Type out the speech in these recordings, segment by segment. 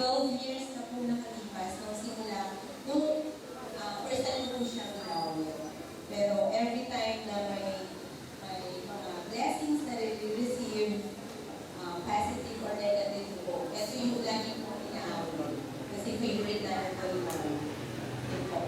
12 years na po nakalipas nung simula, nung first time po siya ginawin. Pero every time na may mga blessings na receive, positive or negative po, ito yung lagi po inaawin. Kasi favorite na po yung mga ito.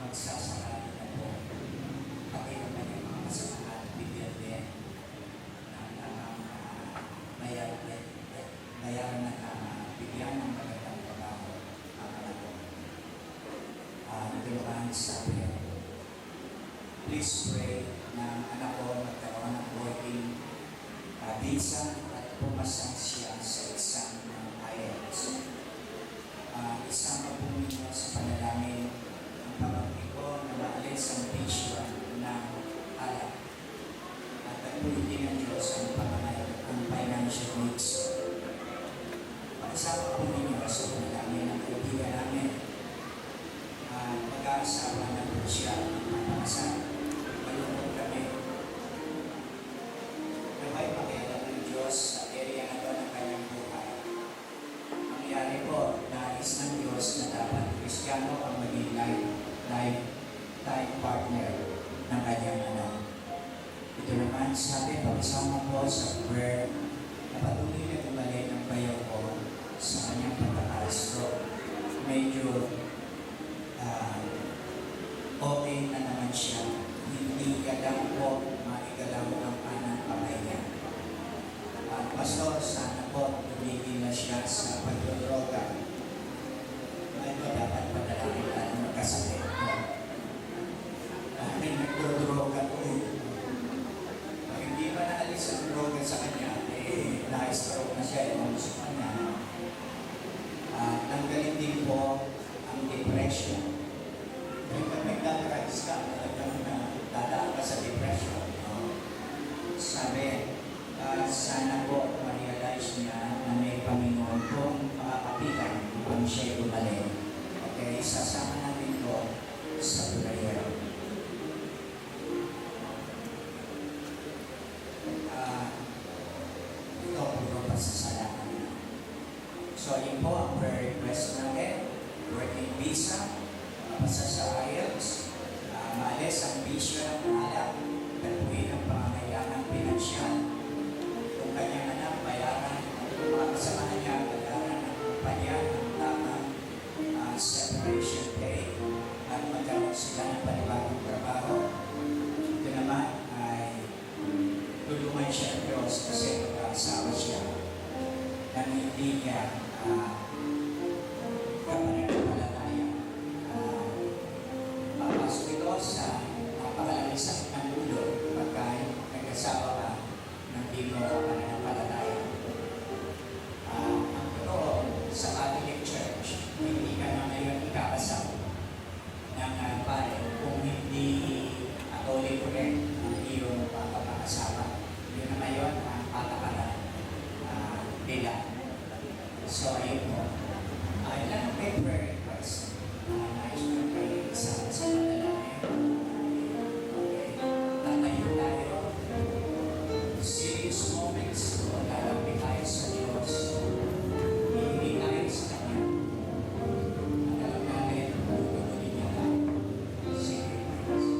Magsasakali na po pati ang kanyang mga kasamahan bigyan din ng bayaran na bigyan ng magandang trabaho ang anak ko. Naguluhan sa prayer. Please pray na ang anak ko magkaroon ng working visa at pumasa sabi, pag-isama po sa prayer na patuloy na tumalik ng bayaw ko sa kanyang pagkakaastro. Medyo okay na naman siya. Hindi ka lang po maigalaw ang kanang kamay niya. Pastor, sana po tumigil na siya sa pagdodroga. Ay ba dapat padalangin at magkasakit po? Dahil nagdodroga po pag hindi pa naalis ang droga sa kanya, na-stroke na siya yung gusto kanya. Tanggalin din po ang depression. Kapag nagdadrugs ka, talagang dadaan ka sa depression. Sabi, sana po ma-realize niya na may Panginoon pong makakapitan kung siya'y bumalik. Okay, sasama natin po sa prayer. Ito puro pasasalamat na. So, yun po ang prayer request natin. Working visa, pasa sa IELTS, maalis ang bisyo ng alak, tagpuin ang pangangailangan pinansyal, kung kanyang anak, bayaran, mga kasamahan niya, bayaran ng kumpanya, ng tamang separation pay, at magkaroon sila ng panibagong trabaho. Ito naman ay tulungan siya ng Diyos kasi mag-aasawa siya na hindi niya kapananampalataya. Papasok ito sa napakalamig sakit ng ulo pagka nag-asawa ka ng di mo kapananampalataya. Ang totoo sa Catholic Church, hindi ka na ngayon ikakasal ng pare kung hindi Catholic rin ang iyong pagkakasawa. Yun na ngayon ang patakaran nila. So, ayun po. Ilan ang may prayer request? Nais ko kayo isama sa panalangin. Okay. Tatayo tayo. Serious moments o lalapit tayo sa Diyos. Hihingi tayo sa Kanya. At alam natin, tutuloy niya tayo. Sige, praise.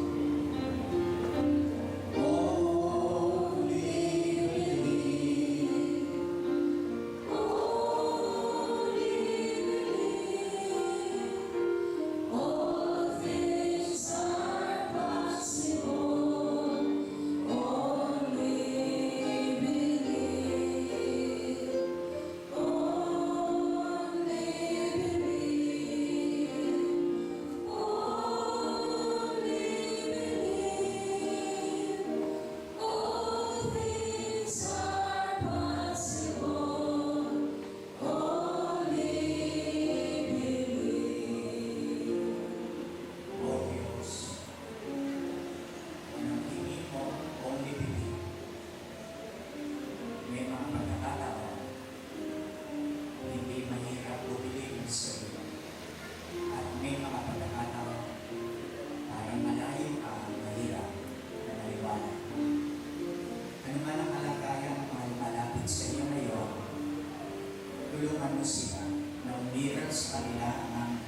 Tulungan mo sila na umiral sa kanila ang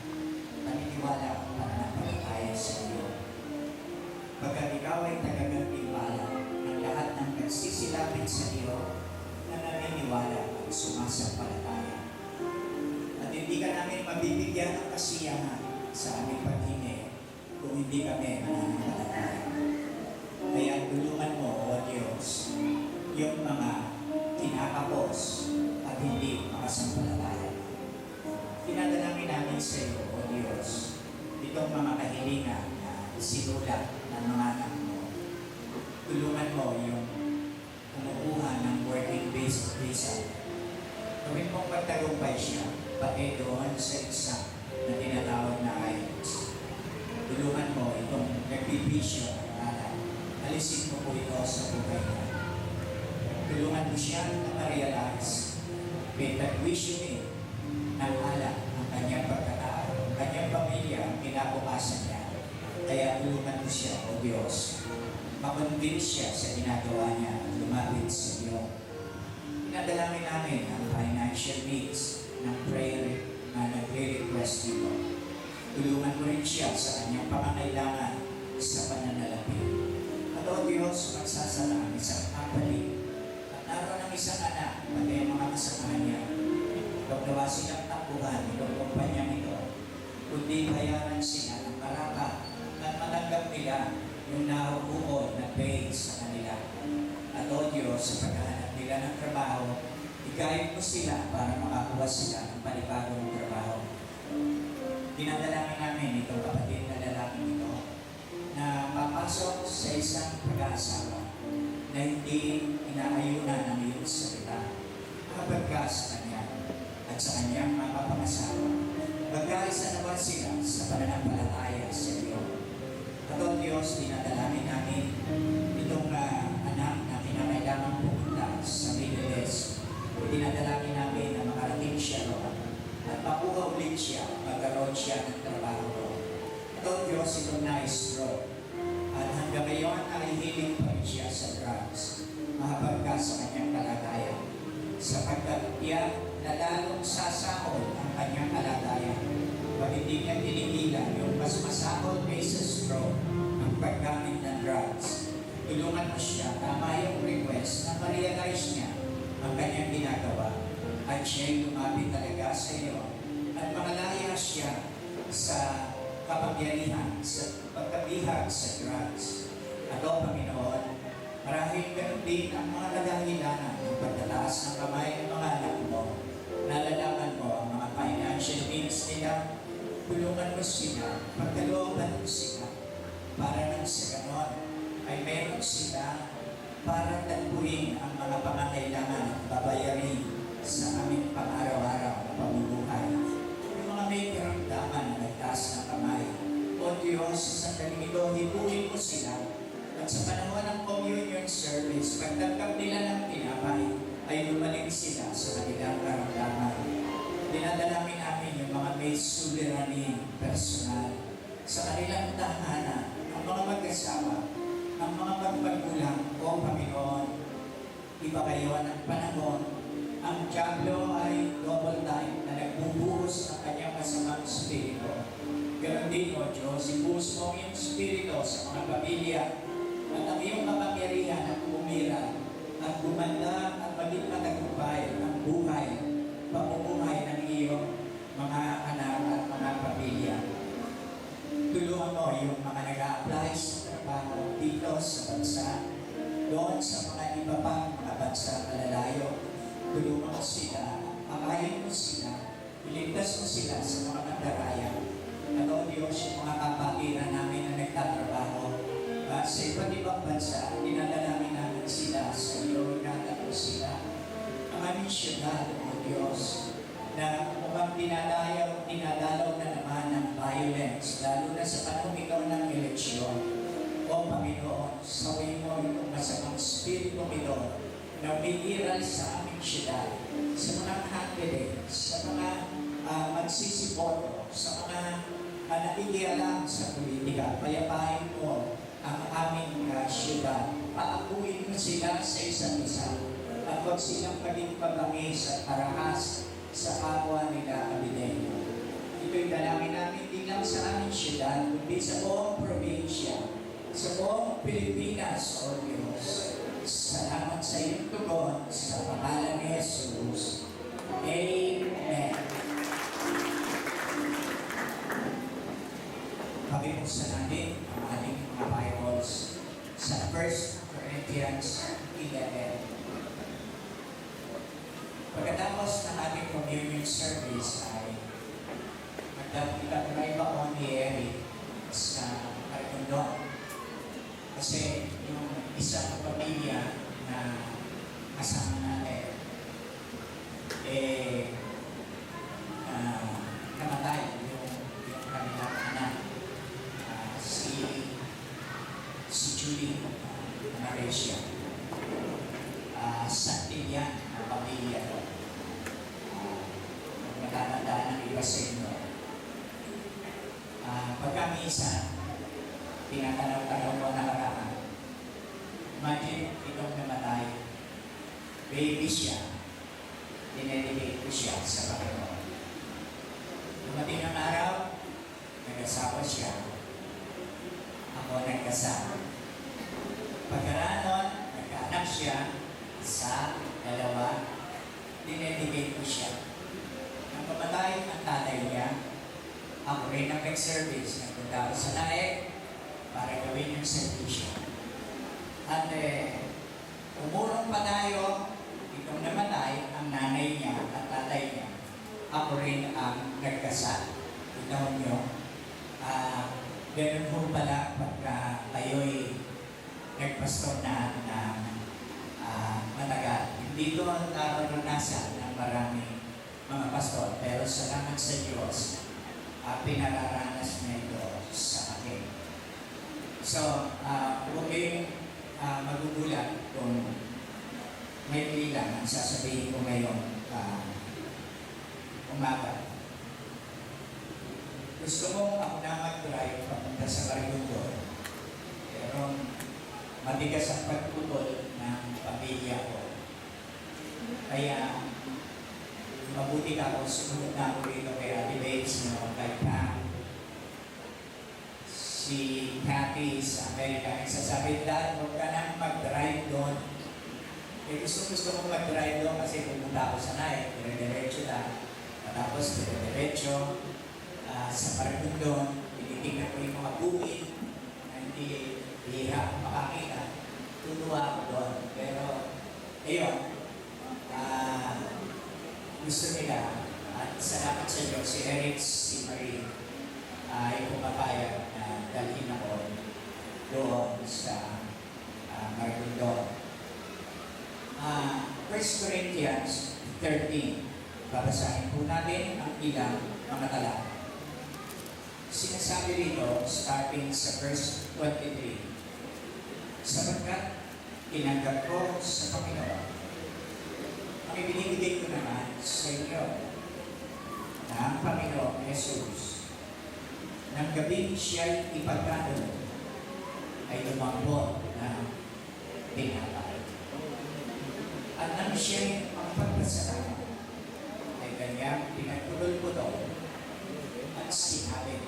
paniniwala para napalataya sa iyo. Pagkat ikaw ay tagagantimpala ng lahat ng nagsisilapit sa iyo na naniniwala at sumasampalataya. At hindi ka namin mabibigyan ng kasiyahan sa aming paghingi kung hindi kami mananampalataya. Kaya tulungan mo, O Diyos, yung mga kinakapos at hindi makasampalataya. Pinadalangin namin sa iyo, O Diyos, itong mga kahilingan na sinulat ng mga anak mo. Tulungan mo yung kumukuha ng working-based visa. Gawin mong magtagumpay siya, pati doon sa exam na tinatawag na IELTS. Tulungan mo itong nagbibisyo ng anak. Alisin mo po ito sa buhay niya. Tulungan mo siya na ma-realize pinag-wisyo ng alak ang kanyang pagkatao, ang kanyang pamilya, ang kinabukasan niya. Kaya tulungan mo siya, O Diyos. Makonvince siya sa ginagawa niya at lumapit sa iyo. Pinadalangin namin ang financial needs ng prayer na nagre-request nito. Tulungan mo rin siya sa kanyang pangangailangan sa pananalapi. At At o Diyos, magsasara ang isang kapatid. At naroon ang isang anak, pati ang mga kasama niya. Huwag nawa silang takbuhan itong kumpanyang ito, kundi bayaran sila ng maraka at matanggap nila yung nahuhuon na pay sa kanila. At o Diyos, sa paghahanap nila ng trabaho, igayad mo sila para makakuha sila ng panibagong trabaho. Dinadalangin namin itong kapatid na lalaking ito na papasok sa isang pag-aasawa na hindi inaayunan ng iyong salita. Kapag ka sa kanya at sa kanyang mapapangasawa, magkaisa naman sila sa pananampalataya sa iyo. At o Diyos, dinadalangin namin itong anak na kinakailangan pumunta sa Middle East. Dinadalangin namin na makarating siya roon at makuha ulit siya, magkaroon siya ng trabaho. At o Diyos, itong na-stroke. At hanggang ngayon ay hiling pa rin siya sa drugs. Mahabag ka sa kanyang kalagayan. Sapagkat iyan na lalong sasahod ang kanyang kalagayan. Pag hindi niya tinigilan yung mas masahod kaysa stroke, ang paggamit ng drugs. Tulungan mo siya, tama yung request na ma-realize niya ang kanyang ginagawa at siya'y lumapit talaga sa iyo at makalaya siya sa kapangyarihan, sa pagkabihag sa drugs. At o Panginoon, marahil ganun din ang mga naghahilanan ng pagtataas ng kamay ng mga anak mo. Nalalaman mo ang mga financial needs nila, tulungan mo sila, pagkalooban mo sila, para nang sa ganon ay meron sila para tagpuin ang mga pangangailangan at babayarin sa aming pang-araw-araw na pamumuhay. Yung mga may karamdaman na nagtaas ng kamay, o Diyos, sa sandaling ito, hipuin mo sila. At sa panahon ng communion service, pagtanggap nila ng tinapay, ay lumaling sila sa kanilang karamdaman. Dinadalangin namin yung mga may suliranin personal sa kanilang tahanan, ang mga mag-asawa, ang mga magpagulang, o Panginoon, ipagayon ang panahon. Ang Diablo ay double time na nagbubuhos ng kanyang masamang spirito. Ganon din, O Diyos, ibuhos mo ang iyong spirito sa mga pamilya at ang iyong kapangyarihan at umira at gumanda at maging matagumpay ang buhay, pamumuhay ng iyong mga anak at mga pamilya. Tulungan mo yung mga nag-a-apply sa trabaho dito sa bansa, doon sa mga iba pang mga bansa malalayo. Tulungan mo sila, akayin mo sila, iligtas mo sila sa mga mandaraya. At o Diyos, yung mga kapatiran namin na nagtatrabaho sa iba't ibang bansa, dinadalangin namin sila sa iyo, inatapos sila. Ang aming syudad, O Diyos, na mukhang dinadalaw na naman ng violence, lalo na sa panahon ito ng eleksyon. O Panginoon, saway mo itong masamang spirito ito na umiiral sa aming syudad, sa mga handling, sa mga magsisiboto, sa mga nakikialam sa politika. Payapain mo ang aming syudad. Paakuin mo sila sa isa't isa at huwag silang maging pabangis at parahas sa kapwa nila kabilenyo. Ito'y dalangin namin di lang sa aming syudad, kundi sa buong probinsya, sa buong Pilipinas, O Diyos. Salamat sa iyong tugon sa pangalan ni Jesus. Amen. Pakibuksan natin ang ating mga Bibles sa 1 Corinthians 11. Pagkatapos ng ating communion service ay magdadagdag ako ni Eric sa Karikundon. Kasi yung isang pamilya na kasama natin, namatay yung kanilang anak, si Julie Anaresia. Santillan ang pamilya ko. Magtatandaan ng iba sa inyo. Pagka minsan, tinatanaw-tanaw mo nakaraan. Imagine, itong namatay, baby siya, dinedicate ko siya sa Panginoon. Dumating ang araw, nag-asawa siya. Ako nag-asawa. siya, isa, dalawa, dinedicate ko siya. Nang pamatay ang tatay niya, ako rin ang nag-service. Nagpunta ako sa NAEC para gawin yung servisyo. At umurong pa tayo, itong namatay, ang nanay niya at tatay niya. Ako rin ang nagkasal. Tignan nyo, ganun po pala pagka kayo'y nagpastor na matagal. Hindi ko naranasan ng maraming mga pastor, pero salamat sa Diyos, pinararanas niya ito sa akin. So, huwag kayong magugulat kung may bilang ang sasabihin ko ngayong umaga. Gusto mo ako na mag-drive papunta sa Barigundo, pero matigas ang pagputol ng pamilya ko. Kaya, mabuti ka ako, sumunod na ako rito kay Ate Babes, kay Pam. Si Cathy sa Amerika, nagsasabi, Dad, huwag ka nang mag-drive doon. Gusto kong mag-drive doon kasi pumunta ako sa NAEC, dire-diretso lang. Tapos, dire-diretso sa Barigundo, tinitingnan ko yung mga bukid na hindi hirap makakita. Tutuwa ako doon. Pero, ayun, gusto nila, at salamat sa Diyos, si Eric, si Marie, ay pumapayag na dalhin ako doon sa Barigundo. 1 Corinthians 13. Babasahin po natin ang ilang mga talata. Sinasabi rito, starting sa verse 23, sapagkat tinanggap ko sa Panginoon, ang ibinibigay ko naman sa inyo na ang Panginoon Jesus, nang gabing siya'y ipagkano, ay lumambot na tinapay. At nang siya'y magpagpasalamat, ay kanyang pinagpulol-pulol at sinabi,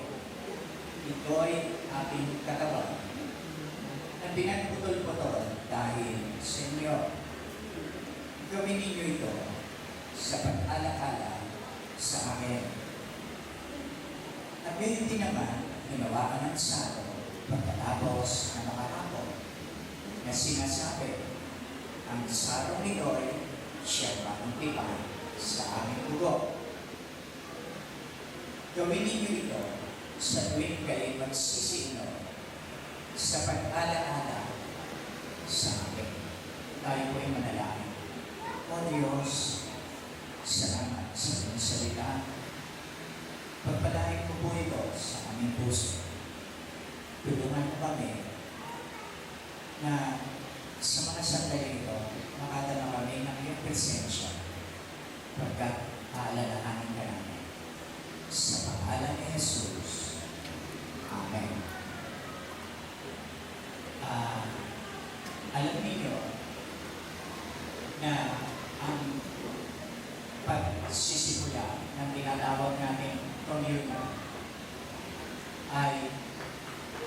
ito'y ating katawan na pinagputol-putol dahil sa inyo. Gawin ninyo ito sa pag-alakala sa akin. At gayon din naman, ginawa ka ng saro pagkatapos na makahapon na sinasabi, ang sarong nito'y siya makuntipan sa aming dugo. Gawin ninyo ito sa tuwing kayo magsisino sa pag-alaala sa akin. Tayo po'y manalangin. O Diyos, salamat sa iyong salita. Pagpalain ko po ito sa aming puso. Tulungan mo kami na sa mga sandali ito, makadama kami ng iyong presensya pagkat aalalahanin ka namin. Sa pangalan ni Jesus. Amen. Alam niyo na ang pagsisimula ng tinatawag namin communion ay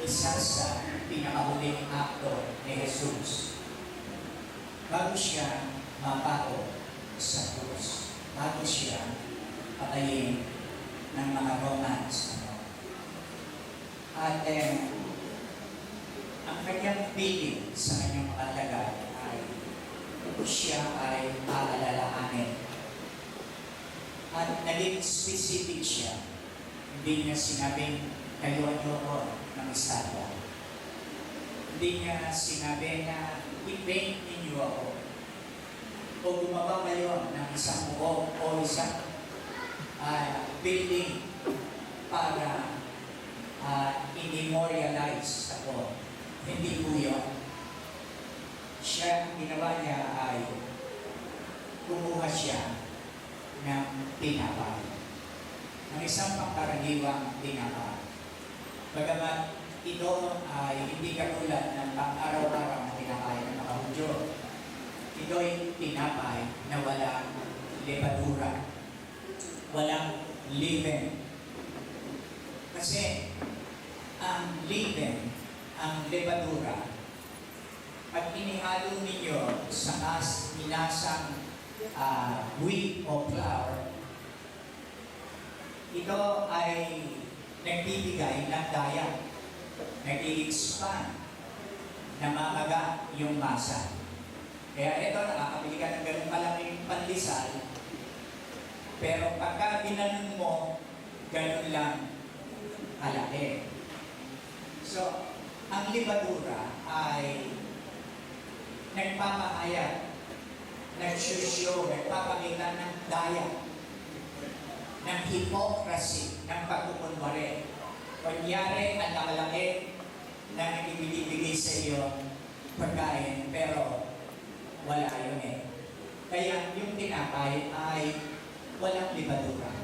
isa sa pinakahuling akto ni Jesus bago siya mapako sa krus, bago siya patayin ng mga Romans. At ang kanyang piling sa kanyang makalagay ay siya ay aalalahanin. At naging specific siya. Hindi niya sinabing kayo ko ng estado. Hindi niya sinabi na i-paint ninyo ako. O gumawa kayo ng isang buo o isang building para i-memorialize ako. Hindi po yun. Siya, ginawa niya ay kumuha siya ng tinapay. Ang isang pangkaraniwang tinapay. Bagamat ito ay hindi katulad ng pang-araw-araw na tinapay ng mga Hudyo. Ito ay tinapay na walang levadura. Walang leaven. Kasi ang leaven, ang levadura, Pag inihalo ninyo sa minasang wheat o flour, ito ay nagbibigay ng daya, nag-i-expand, namamaga yung masa. Kaya ito, nakakabili ka ng ganun malaking pandesal, pero pagka ginanon mo, ganun lang kalaki. So, ang libadura ay nagpapahayag, nagsusyo, nagpapakita ng daya, ng hypocrisy, ng pagkukunwari. Kunyari, ang nakalaki na ibibigay sa iyo pagkain, pero wala yun eh. Kaya yung tinapay ay walang libadura.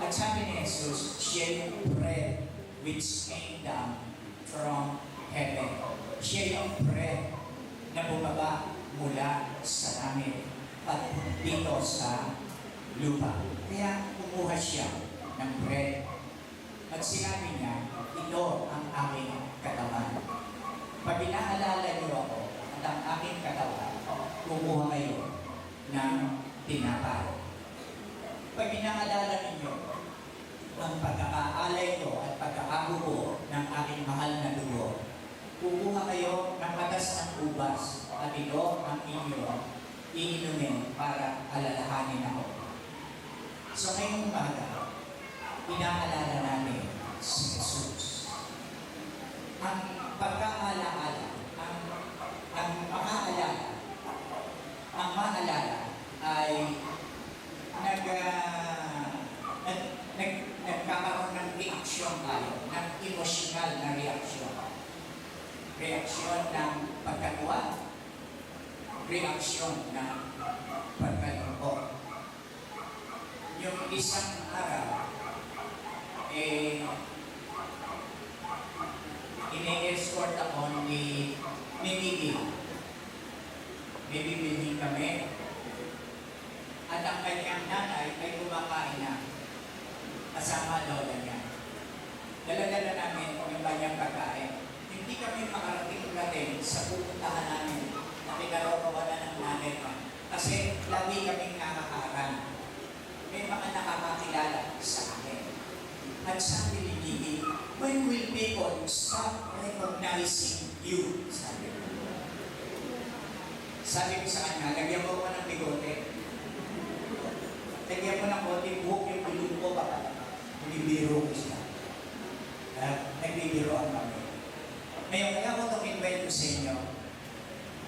At sabi ni Jesus, siya yung bread which came down from heaven. Siya yung bread na bumaba mula sa langit at dito sa lupa. Kaya kumuha siya ng bread at sinabi niya, ito ang aking katawan. Pag inaalala niyo ako at ang aking katawan, kumuha kayo ng tinapay. Pag inaalala ninyo ang pagkakaalay ko at pagkakabuo ng aking mahal na dugo, kukuha kayo ng katas ng ubas at ito ang inyo iinumin para alalahanin ako. So ngayong umaga, inaalala namin si Jesus. Ang pagkaalaala, ang maalala ay nagkakaroon ng reaksyon tayo, ng emotional na reaksyon. Reaksyon ng pagkatuwa, reaksyon ng pagkalungkot. Yung isang araw, ine-escort ako ni Mimi. May bibilhin kami. At ang kanyang nanay ay kumakain na kasama lola niya. Dala-dala namin yung kanyang pagkain. Hindi kami makarating-rating sa pupuntahan namin na pinarorowanan ng nanay niya. Kasi lagi kaming nakakaharap. May mga nakakakilala sa akin. At sabi ni Mimi, when will people stop recognizing you? Sabi ko sa kanya, lagyan mo ko ng bigote. Lagyan mo ng konting buhok yung bilog ko, baka bibiro ko siya. Nagbibiroan kami. Ngayon, kaya ko itong invite ko sa inyo,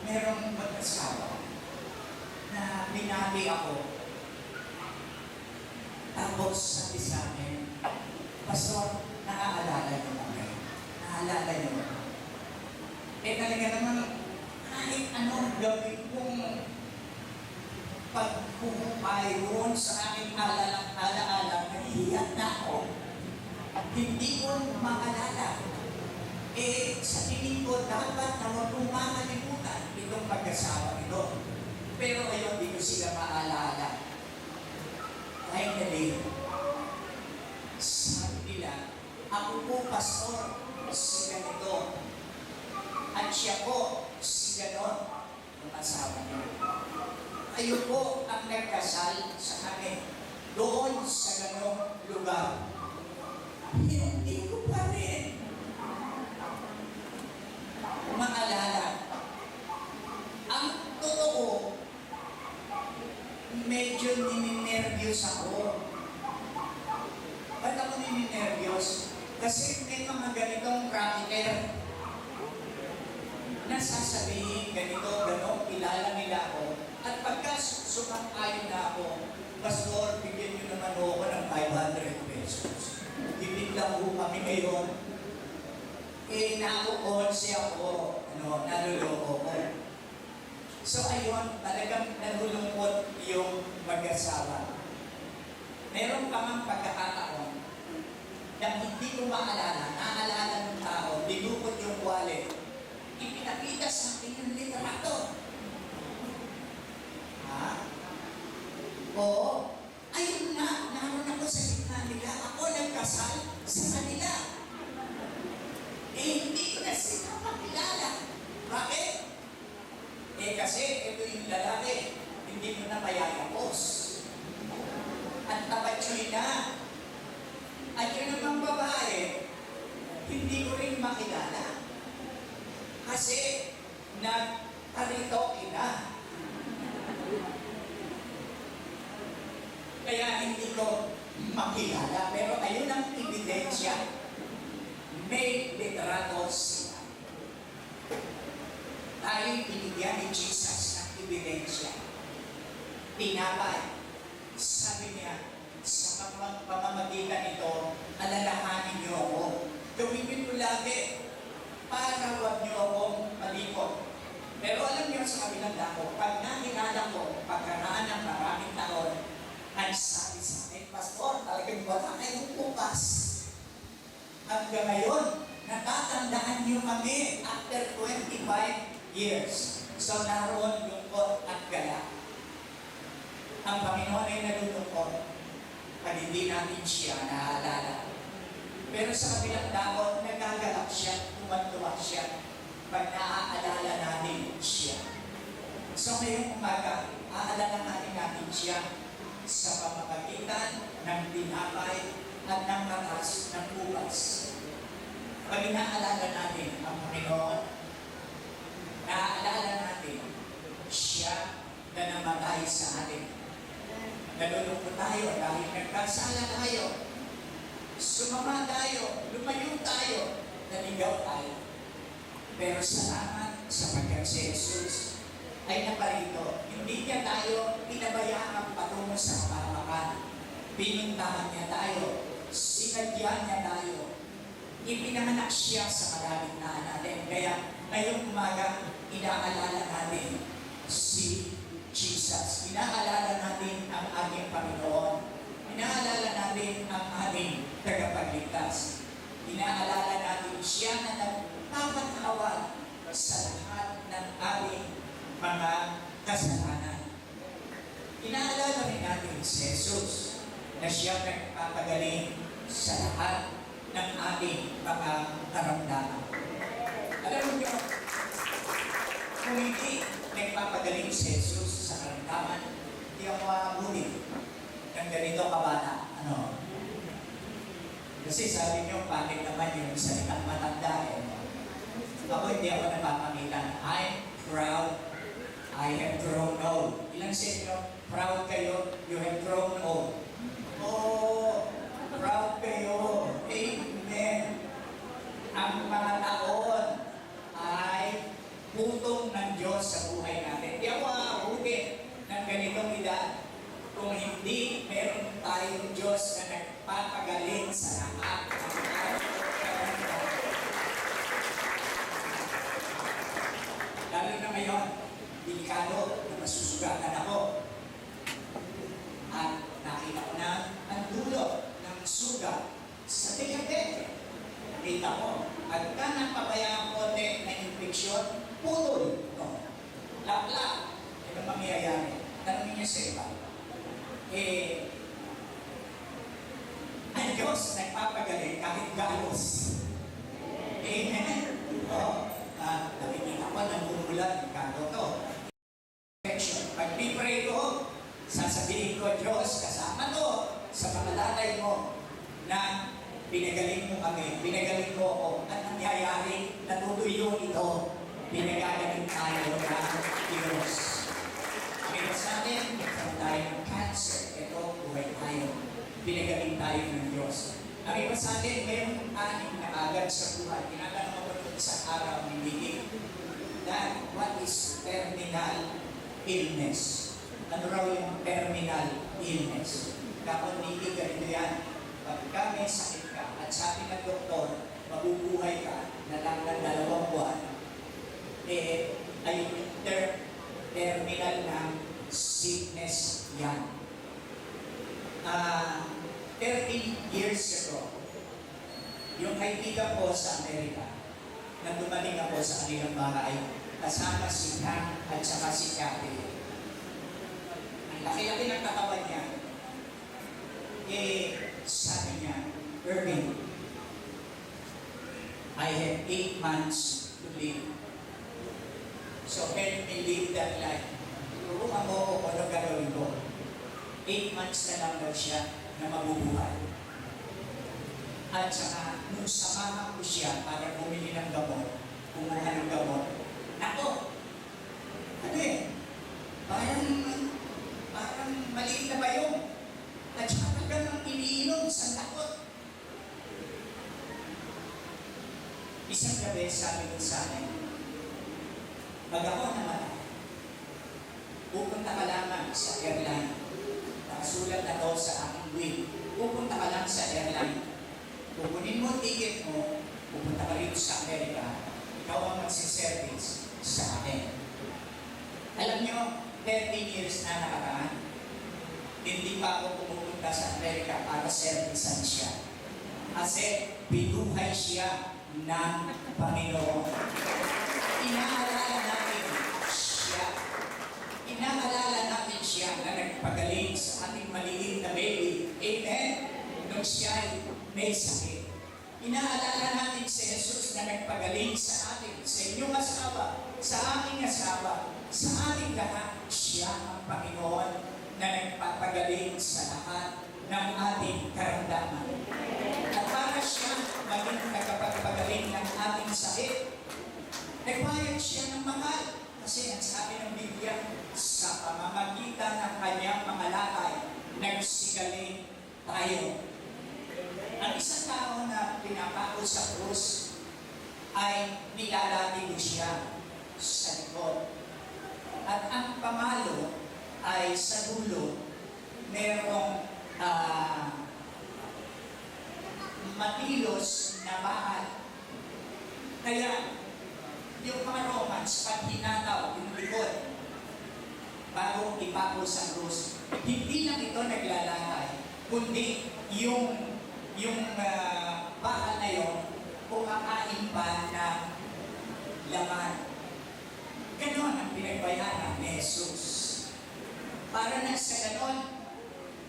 merong mag-asawa na binati ako. Tapos sabi sa akin, Pastor, naaalala niyo kami. Naaalala niyo kami. Talaga naman, kahit anong gawin kong pagpupay roon sa aking alaala, nahihiyak na ako. Hindi ko maalala. Sa tingin ko, dapat na huwag kong makalimutan itong pag-asawa ito. Pero ngayon, di ko sila maalala. Finally, sabi nila, ako po, Pastor, si ganito. At siya po, si ganon, ang asawa niya. Kayo po ang nagkasal sa amin doon sa ganong lugar. Hindi ko pa rin maalala. Ang totoo, medyo nininervyos ako. Ba't ako nininervyos? Kasi may mga ganitong racket na sasabihin ganito, gano'n, kilala nila ako. At pagka sumang-ayon na ako, Pastor, bigyan niyo naman ako ng 500 pesos. Bibigla ko kami ngayon. Nauonsi ako, naluloko ko. So ayun, talagang nalulungkot yung mag-asawa. Meron pa mang pagkakataon na hindi ko maalala, naalala ng tao, dinukot yung wallet, ipinakita sa akin yung litrato. Oo. Ayun na, naroon ako sa gitna nila. Ako nagkasal sa kanila. Hindi ko na sila makilala. Bakit? Eh kasi ito yung lalaki, hindi mo na mayayapos. At tapat nyo na. At yun namang babae, hindi ko rin makilala. Kasi nagtaritoke na. Kaya hindi ko makilala. Pero ayun ang ebidensya. May litrato sila. Tayo'y binigyan ni Jesus ng ebidensya. Tinapay. Sabi niya, sa pamamagitan nito, alalahanin niyo ako. Gawin niyo lagi para huwag niyo akong malikot. Pero alam niyo sa kabilang dako, pag nakilala ko, pagkaraan ng maraming taon, ang sabi sa akin, Pastor, talagang wala kayong bukas. Hanggang ngayon, natatandaan niyo kami after 25 years. So naroon lungkot at gala. Ang Panginoon ay nalulungkot pag hindi natin siya naaalala. Pero sa kabilang dako, nagagalak siya, tuwan-tuwa siya pag naaalala natin siya. So ngayong umaga, aalalahanin natin siya sa pamamagitan ng tinapay at ng katas ng ubas. Pag inaalala natin ang Panginoon, naaalala natin siya na namatay sa atin. Nalulungkot tayo dahil nagkasala tayo. Sumama tayo, lumayo tayo, naligaw tayo. Pero salamat sapagkat si Jesus ay naparito. Hindi niya tayo pinabayaan patungo sa kapahamakan. Pinuntahan niya tayo, sinadya niya tayo. Ipinanganak siya sa kalagitnaan natin. Kaya ngayong umaga, inaalala natin si Jesus. Inaalala natin ang aming Panginoon. Inaalala natin ang aming tagapagligtas. Inaalala natin siya na nagpapatawad sa lahat ng aming mga kasalanan. Inaalala rin natin si Jesus na siya nagpapagaling sa lahat ng aming mga karamdaman. Alam mo niyo, kung hindi nagpapagaling si Jesus sa karamdaman, hindi ako makabuli ng ganito kabata. Ano? Kasi sabi niyo, bakit naman yung salitang matanda eh. Ako hindi ako napapamitan. I'm proud. I have grown old. Ilang sa inyo, proud kayo, you have grown old. Oh, proud kayo. Amen. Ang mga taon ay putong ng Diyos sa buhay natin. Di ako aabutin ng ganitong edad kung hindi meron tayong Diyos na nagpapagaling sa lahat ng karamdaman. Lalo na ngayon, delikado na masusugatan ako. At nakita ko na ang dulo ng sugat sa tingin. Nakita ko, at ka napabayaan konti na infeksyon, putol. No. Lapla. Ito mangyayari. Tanongin niyo sa iba. Ang Diyos nagpapagaling kahit galos. Amen. Nakikita ko ng bumulan, gago to. Pag pipray ko, sasabihin ko, Diyos, kasama to sa pamalalay mo na pinagaling mo kami, pinagaling mo ako, at nangyayari, natutuyo ito, pinagagaling tayo ng Diyos. Kaya sa atin, nagkaroon tayo ng cancer, ito, buhay tayo, pinagaling tayo ng Diyos. Ang iba sa atin, ngayong aning na agad sa buhay, tinatanong ako ito sa araw ni Vicky, that what is terminal illness? Ano raw yung terminal illness? Kapag Vicky, ganito yan, pagka may sakit ka, at sabi ng doktor, mabubuhay ka na lang ng 2 buwan, ay yung terminal ng sickness yan. 30 years ago, yung kaibigan ko sa Amerika, na dumating ako sa kanilang bahay, kasama si Hank at saka si Kathy. Ang laki-laki ng katawan niya, sabi niya, Irving, I have 8 months to live. So help me live that life. Turuan mo ako kung ano gagawin ko. 8 months na lang daw siya na mabubuhay. At saka, nung samahan ko siya para bumili ng gamot, kumuha ng gamot, ako, ano eh, parang maliit na bayong. At saka talagang iniinom sa takot. Isang gabi, sabi ko sa akin, pag ako naman, pupunta ka lamang sa airline. Nakasulat na daw sa aking will. Pupunta ka lang sa airline. Kukunin mo ang ticket mo, pupunta ka rin sa Amerika, ikaw ang magsiservice sa akin. Alam niyo, 13 years na nakaraan, hindi pa ako pumupunta sa Amerika para servicean siya. Kasi binuhay siya ng Panginoon. Inaalala natin siya. Inaalala natin siya na nagpagaling sa ating maliit na baby. Amen? Nung siya may sakit. Inaalala natin si Jesus na nagpagaling sa atin, sa inyong asawa, sa aking asawa, sa ating lahat. Siya ang Panginoon na nagpapagaling sa lahat ng ating karamdaman. At para siya maging nagpapagaling ng ating sakit, nagbayad siya ng mahal. Kasi ang sabi ng Biblia, sa pamamagitan ng kanyang mga latay, nagsigaling tayo. Ang isang tao na pinapako sa krus ay nilalati siya sa likod. At ang pamalo ay sa dulo, merong matilos na bahal. Kaya, yung mga Romans, pag hinataw yung likod, bago ipako sa krus, hindi lang ito naglalatay, kundi yung bahal na yun, kumakain pa ng laman. Ganon ang pinagbayaran ni Jesus. Para na sa ganon,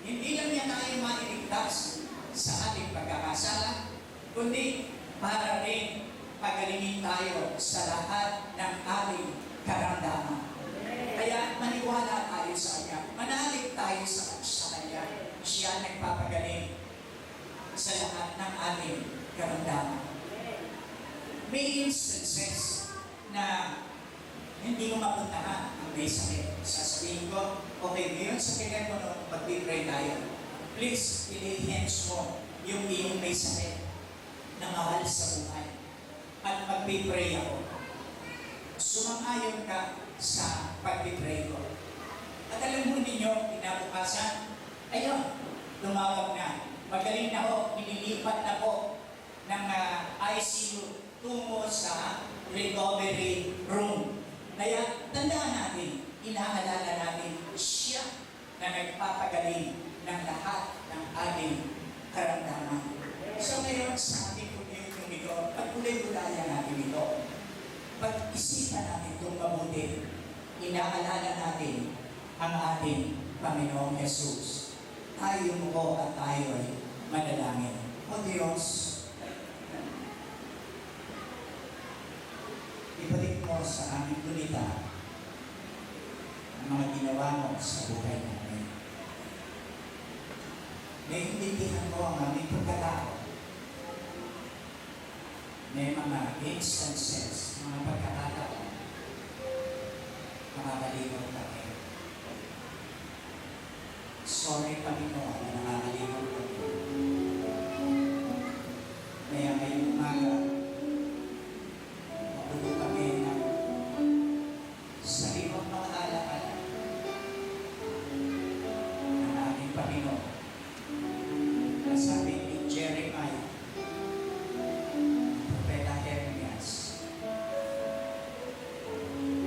hindi lang niya tayo mailigtas sa ating pagkakasala, kundi para rin pagalingin tayo sa lahat ng ating karamdaman. Kaya maniwala tayo sa Kanya, manalig tayo sa Kanya. Siya nagpapagaling sa lahat ng ating karamdaman. May instances na hindi mo mapuntahan ang may sakit. Sasabihin ko, okay, ngayon sa telepono, mag-pray tayo. Please, ilay hands mo yung iyong may sakit na mahal sa buhay. At mag-pray ako. Sumang-ayon ka sa pag-pray ko. At alam mo ninyo, kinabukasan, ayun, tumawag na. Magaling na ho, inilipat na po ng ICU tungo sa recovery room. Kaya tandaan natin, inaalala natin siya na nagpapagaling ng lahat ng ating karamdaman. So ngayon sa ating community ito, pagkulay-gulaya natin ito, pag-isipan natin itong mabuti, inaalala natin ang ating Panginoong Jesus. Tayo mo at tayo ay manalangin. O Diyos, ibalik mo sa aming kulita ang mga ginawa mo sa buhay namin. Naiintindihan mo ang aming pagkatao. May mga instances, mga pagkakataon, makakalimutan kami. Sorry, Panginoon, na nakakalimutan kami. Kaya ngayong umaga, mapulo kami ng sariwang mga alaala ng aming Panginoon. Nasabi ni Jeremiah, Propeta Jeremias,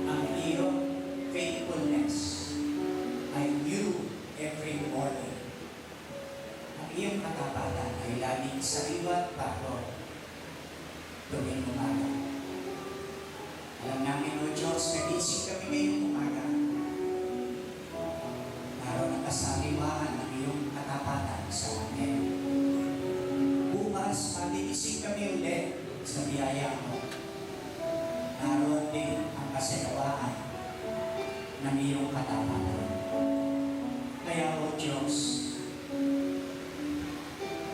ang iyong faithfulness ay new every morning. Ang iyong katapatan ay laging sariwa bago tuwing umaga. Alam namin, O Diyos, nagising kami ngayong umaga. Naroon ang kasaliwaan ng iyong katapatan sa amin. Bukas, magigising kami ulit sa biyaya mo. Naroon din ang kasalawaan Diyos,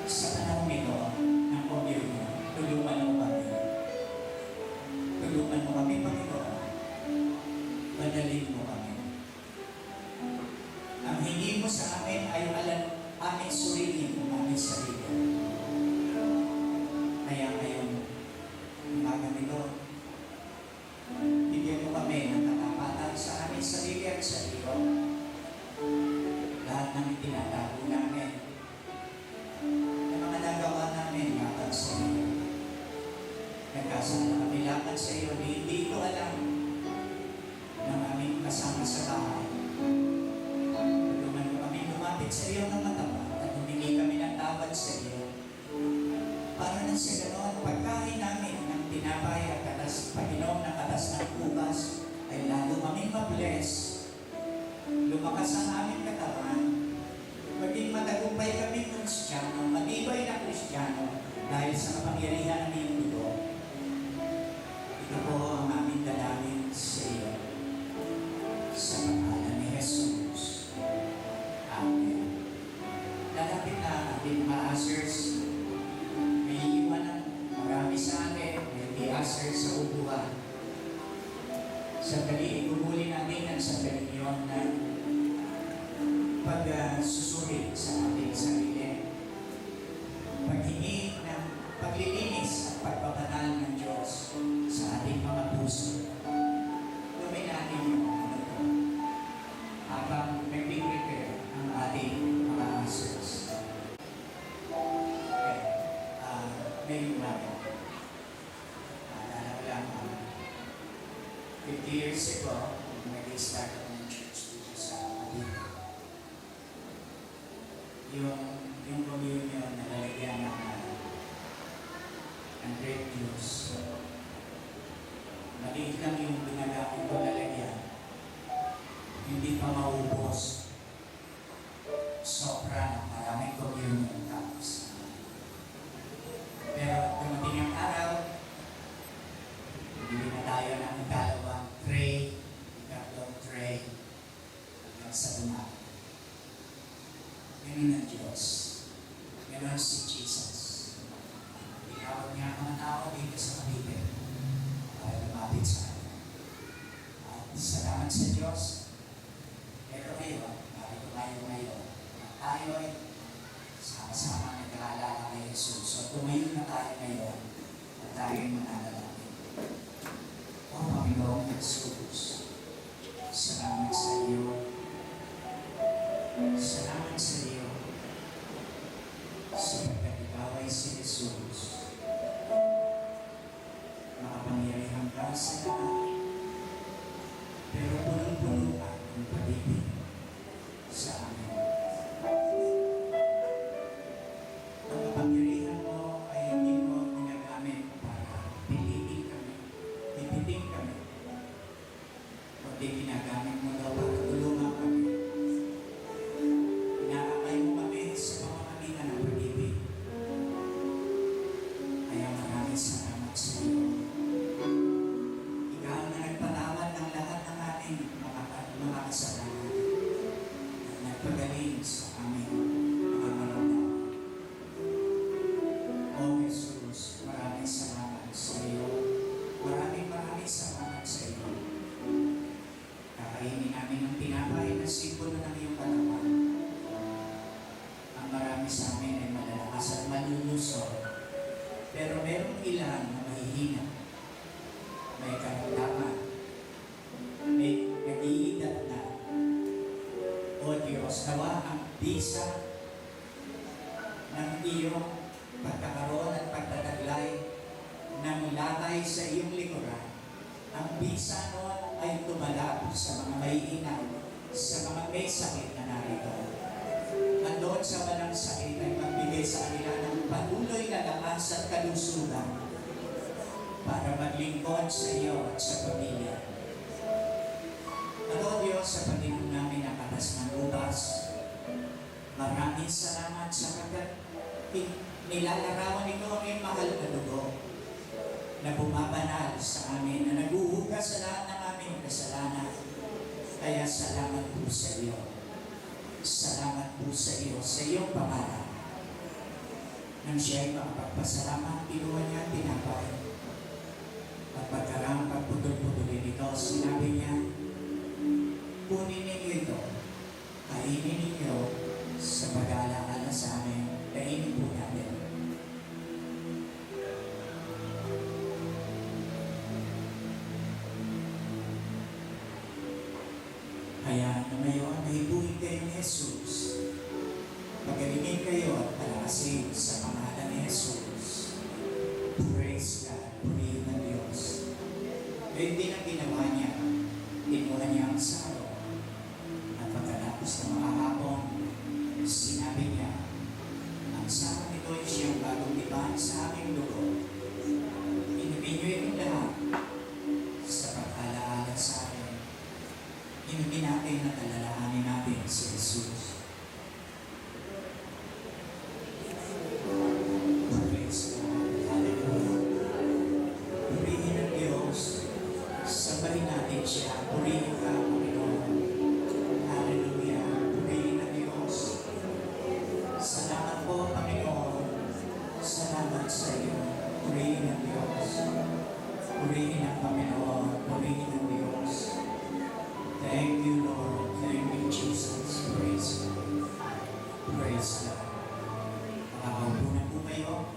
sa panahon ito ng gobyerno, tulungan mo kami. Tulungan mo kami, Panginoon. Madalin mo kami. Ang hindi mo sa amin ay aming suriin ang aming sarili. Kaya ngayon, umaga nito, bigyan mo kami ng katapatan sa aming sarili at sa iyo. Lahat ng itinatago namin, ng mga nagawa namin laban sa iyo. Nagkasala kami laban sa iyo, hindi ko alam ng aming kasama sa bahay. Tulungan mo kami lumapit sa iyo ng matapat at humingi kami ng tawad sa iyo. Para na sa ganoon, pagkain namin ng tinapay at pag-inom ng katas ng kubas ay lalo kaming mabless. Lumakas ang aming katawan. Maging matagumpay kami Kristiyano, matibay na Kristiyano dahil sa kapangyarihan ng iyong dugo. Ito po ang aming dalangin sa iyo. Sa pangalan ni Jesus. Amen. Lalapit na ating mga ushers. May iwan ng marami sa atin. May ushers sa upuan. Sandali, ibubuli natin ang sandali yun na pagsusuri sa ating sarili. Paghingi ng paglilinis at pagbabanal ng Diyos sa ating mga puso. Gawin natin yung ano ito habang nag-prepare ang ating mga answers. Okay. Ngayon namin. Naalala ko lang 50 years ago, nag-start ako ng church dito sa Manila. Yung communion na lalagyan ng grape juice. Maliit lang yung ginagamit ko lalagyan. Hindi pa maubos. Sobra ng maraming communion cups. Pero dumating ang araw, bibili na tayo ng ikalawang tray, ikatlong tray, hanggang sa dumating. Ganun ang Diyos. Ganun si Jesus. Tinawag niya ang mga tao dito sa Cavite para lumapit sa atin. At salamat sa Diyos. Pero ngayon, narito tayo ngayon. Tayo ay sama-sama nag-aalala kay Jesus. So tumayo na tayo ngayon at tayo ay mananalangin. O Panginoong Jesus, salamat sa iyo. Salamat sa iyo sapagkat ikaw ay si Jesus. Makapangyarihan ka sa lahat, pero punong-puno ka ng pag-ibig sa amin. Ang kapangyarihan mo ay hindi mo ginagamit para piliin kami, pipitin kami, kundi ginagamit mo daw para tulungan kami. Inaakay mo kami sa pamamagitan ng pag-ibig. Kaya maraming salamat sa iyo. Ikaw na nagpatawad ng lahat ng ating mga kasalanan at nagpagaling sa aming mga maramdaman. O Jesus, maraming salamat sa iyo. Maraming salamat sa iyo. Kakainin namin ang tinapay na simbolo ng iyong katawan. Ang marami sa amin ay malalakas at malulusog. Pero merong ilan na mahihina. May karamdaman. May nag-iidat na. O Diyos, nawa ang bisa ng iyong pagkakaroon at pagtataglay ng latay sa iyong likuran. Ang bisa noon ay tumalab sa mga mahihina, sa mga may sakit na narito. At doon sa walang sakit ay magbigay sa kanila ng patuloy na lakas at kalusugan para maglingkod sa iyo at sa pamilya. At o Diyos, sa Panginoon namin ang katas ng ubas, maraming salamat sapagkat nilalarawan ito ang iyong mahal na dugo na bumabanal sa amin, na naguhugas sa lahat ng aming kasalanan. Kaya salamat po sa iyo. salamat po sa iyo, sa iyong pangalan. Nang siya ay makapagpasalamat, kinuha niya ang tinapay. At pagkarang pagputol-putulin ito, sinabi niya, kunin ninyo ito, kainin ninyo sa pag-aalaala sa amin, kainin po natin. Kaya na ngayon ay buhay kayo ni Jesus. Pagalingin kayo at palakasin sa pangalan ni Jesus. Praise God, purihin ng Diyos. Ngayon din ang ginawa niya. Kinuha niya ang saro. At pagkatapos ng mga hapon, sinabi niya, ang saro nito ay siyang bagong tipan sa aming dugo. Inumin niyo itong lahat sa pag-alaala sa amin. Inumin natin at alalahanin natin si Jesus. Praise God. Hallelujah. Purihin ang Diyos. Sambahin natin siya. Purihin ka, Panginoon. Hallelujah. Purihin ang Diyos. Salamat po, Panginoon. Salamat sa iyo. Purihin ang Diyos. Purihin ang Panginoon. Purihin ang Diyos. Thank you, Lord. Thank you, Jesus. Praise God. Praise God. Makakaupo na po kayo.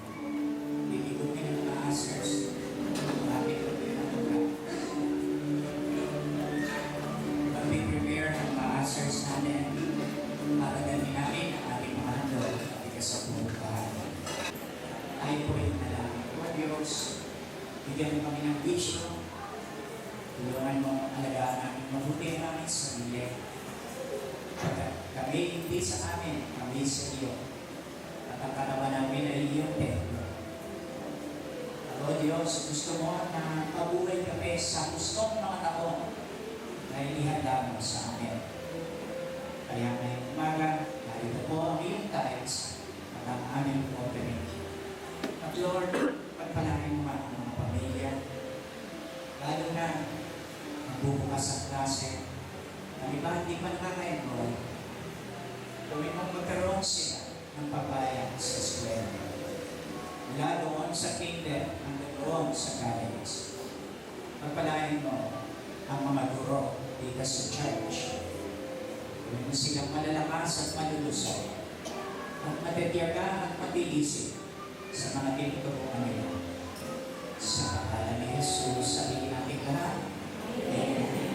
Liligutin ang mga answers. Lapit ko kayo ng lugar. Mag-prepare ang mga answers natin. Para ganin namin ang ating mga handol at ikasabuong bahay. Tayo po ay manalangin. O Diyos, bigyan mo kami ng vision. Tulungan mo ang alagaan namin mabuti ang aming sarili. Kami hindi sa amin, kami sa iyo. At ang kanawa namin ay iyong templo. O Diyos, gusto mo na mabuhay kami sa gustong mga taon na inihanda mo sa amin. Kaya ngayong umaga, narito po ang iyong tithes at ang aming offering. At Lord, pagpalain mo ang mga pamilya, lalo na magbubukas ang klase, ang iba hindi pa nakaka-enroll, gawin mong magkaroon sila ng pabayan sa eskwela. Mula doon sa kinder, hanggang doon sa college. Pagpalain mo ang mga guro dito sa church. Gawin mo silang malalakas at malulusay at matitiyaga at matiisip sa mga tinuturuan nila. Sa pangalan ni Jesus, sabihin natin lahat. Amen.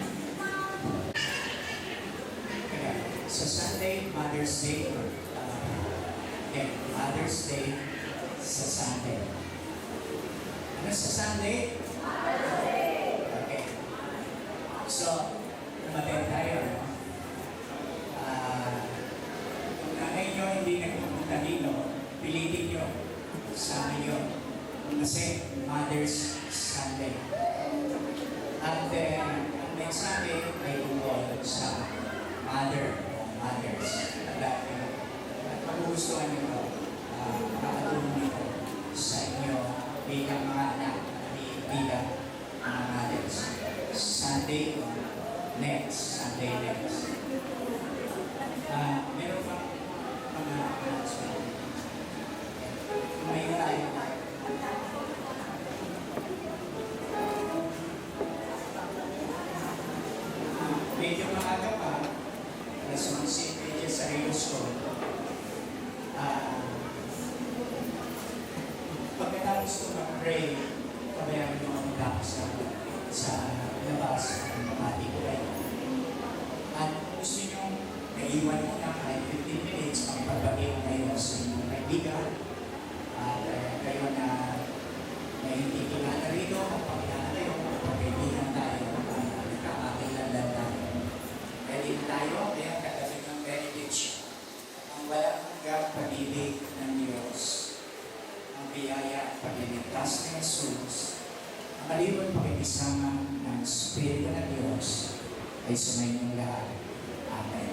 Kaya, sa Sunday, Mother's Day, Mother's Day sa Sunday. Ano sa Sunday? Mother's Day! Okay. So, umatay tayo, no? Kung nanay nyo hindi nagpupunta dito, pilitin nyo sa amin yun. Kasi Mother's Sunday. At ang mensahe ay tungkol sa mother o mothers. At magugustuhan nyo makakatulong nito sa inyo bilang mga anak at bilang mga mothers. Sunday o next. Sunday next. Meron pang mga announcement. May tayo. Medyo maaga pa, alas 11 sa Rio School. Pagkatapos ko mag-pray, kabayaan nyo ang magkakos sa labas ng pati ko kayo. At gusto nyo, naiwan mo na kahit 15 minutes, makipagbagay kayo sa inyong kaibigan. At kayo na hindi kilala rito, magpakilala kayo, magpagkaibigan tayo, nagkakakilanlan tayo. Pwede tayo, kaya kagaling ng heritage. Ang walang hanggang pag-ibig ng Diyos. Ang biyaya at pagliligtas ni Jesus. Ang maliwan pakikisama ng Espiritu ng Diyos ay sumayin ng lahat. Amen.